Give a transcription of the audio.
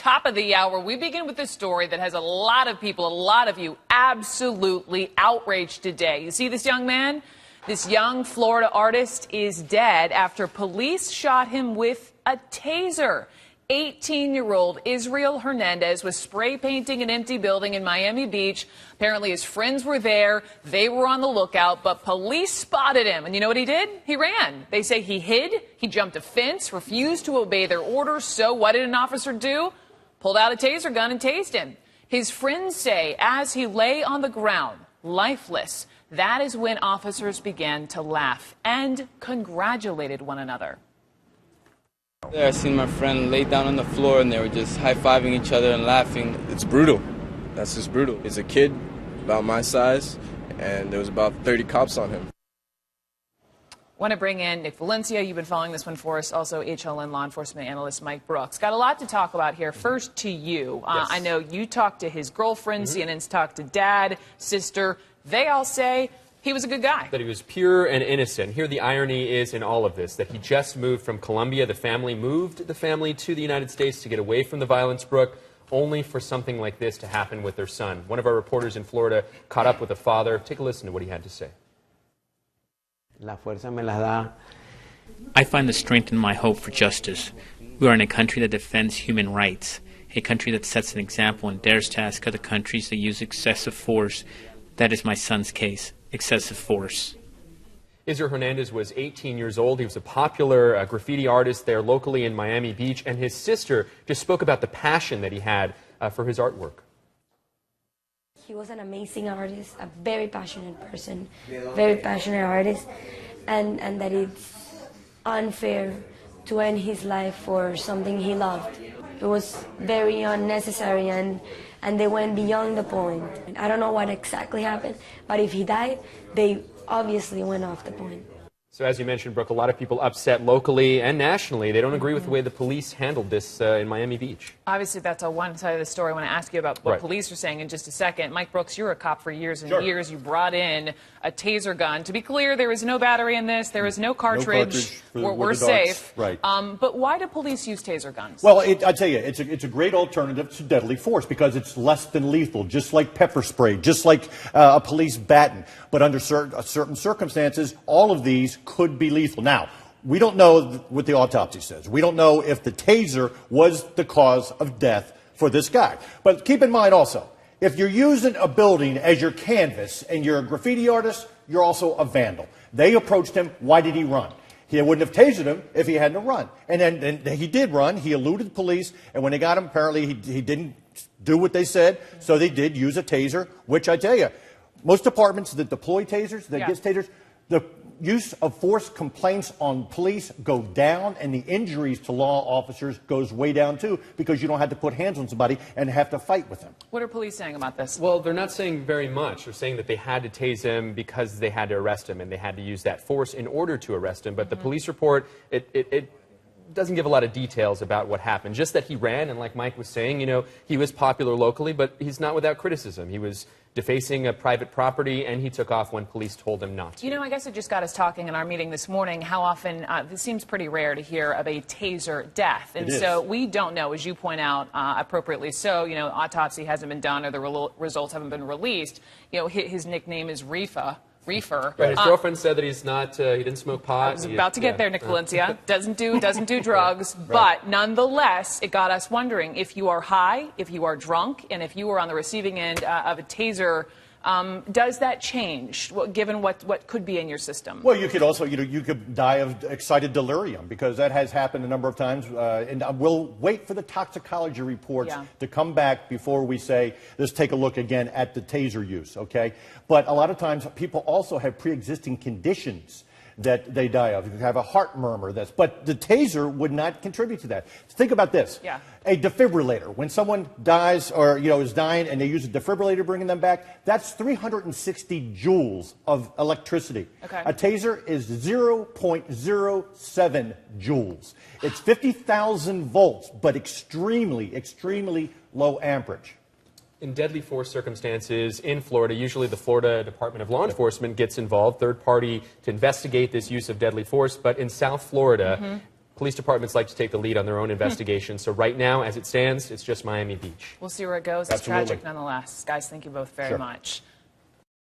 top of the hour, we begin with a story that has a lot of people, a lot of you, absolutely outraged today. You see this young man? This young Florida artist is dead after police shot him with a taser. 18-year-old Israel Hernandez was spray painting an empty building in Miami Beach. Apparently his friends were there. They were on the lookout, but police spotted him. And you know what he did? He ran. They say he hid. He jumped a fence, refused to obey their orders. So what did an officer do? Pulled out a taser gun and tased him. His friends say as he lay on the ground, lifeless, that is when officers began to laugh and congratulated one another. I seen my friend lay down on the floor and they were just high-fiving each other and laughing. It's brutal. That's just brutal. He's a kid about my size, and there was about 30 cops on him. Want to bring in Nick Valencia. You've been following this one for us. Also, HLN law enforcement analyst Mike Brooks. Got a lot to talk about here. First to you. Yes. I know you talked to his girlfriend. CNN's talked to dad, sister. They all say he was a good guy. That he was pure and innocent. Here the irony is in all of this, that he just moved from Colombia. The family moved the family to the United States to get away from the violence, Brooke, only for something like this to happen with their son. One of our reporters in Florida caught up with the father. Take a listen to what he had to say. I find the strength in my hope for justice. We are in a country that defends human rights, a country that sets an example and dares to ask other countries to use excessive force. That is my son's case, excessive force. Israel Hernandez was 18 years old. He was a popular graffiti artist there locally in Miami Beach, and his sister just spoke about the passion that he had for his artwork. He was an amazing artist, a very passionate person, very passionate artist, and that it's unfair to end his life for something he loved. It was very unnecessary, and they went beyond the point. I don't know what exactly happened, but if he died, they obviously went off the point. So as you mentioned, Brooke, a lot of people upset locally and nationally. They don't agree with the way the police handled this in Miami Beach. Obviously, that's on one side of the story. I want to ask you about what police are saying in just a second. Mike Brooks, you're a cop for years and years. You brought in a taser gun. To be clear, there is no battery in this. There is no cartridge. We're safe. Right. But why do police use taser guns? Well, I tell you, it's a great alternative to deadly force because it's less than lethal, just like pepper spray, just like a police baton. But under certain circumstances, all of these could be lethal. Now, we don't know what the autopsy says. We don't know if the taser was the cause of death for this guy. But keep in mind also, if you're using a building as your canvas and you're a graffiti artist, you're also a vandal. They approached him. Why did he run? He wouldn't have tasered him if he hadn't run. And then he did run. He eluded the police. And when they got him, apparently he didn't do what they said. So they did use a taser, which I tell you, most departments that deploy tasers, that get tasers, the use of force complaints on police go down, and the injuries to law officers goes way down too, because you don't have to put hands on somebody and have to fight with them. What are police saying about this? Well, they're not saying very much. They're saying that they had to tase him because they had to arrest him, and they had to use that force in order to arrest him. But the police report, it doesn't give a lot of details about what happened. Just that he ran, and like Mike was saying, you know, he was popular locally, but he's not without criticism. He was defacing a private property, and he took off when police told him not to. You know, I guess it just got us talking in our meeting this morning how often, this seems pretty rare to hear of a taser death. And so we don't know, as you point out, appropriately so, you know, autopsy hasn't been done or the results haven't been released. You know, his nickname is Reefer. Right, his girlfriend said that he's not, he didn't smoke pot. I was about to get there, Nick Valencia. Doesn't do drugs, but nonetheless, it got us wondering if you are high, if you are drunk, and if you are on the receiving end of a taser, does that change, given what could be in your system? Well, you could also, you could die of excited delirium, because that has happened a number of times. And we'll wait for the toxicology reports to come back before we say, let's take a look again at the taser use, okay? But a lot of times, people also have pre-existing conditions that they die of. You have a heart murmur. But the taser would not contribute to that. Think about this. A defibrillator. When someone dies or is dying and they use a defibrillator bringing them back, that's 360 joules of electricity. A taser is 0.07 joules. It's 50,000 volts, but extremely, extremely low amperage. In deadly force circumstances in Florida, usually the Florida Department of Law Enforcement gets involved, third party, to investigate this use of deadly force. But in South Florida, police departments like to take the lead on their own investigations. So right now, as it stands, it's just Miami Beach. We'll see where it goes. It's tragic nonetheless. Guys, thank you both very much.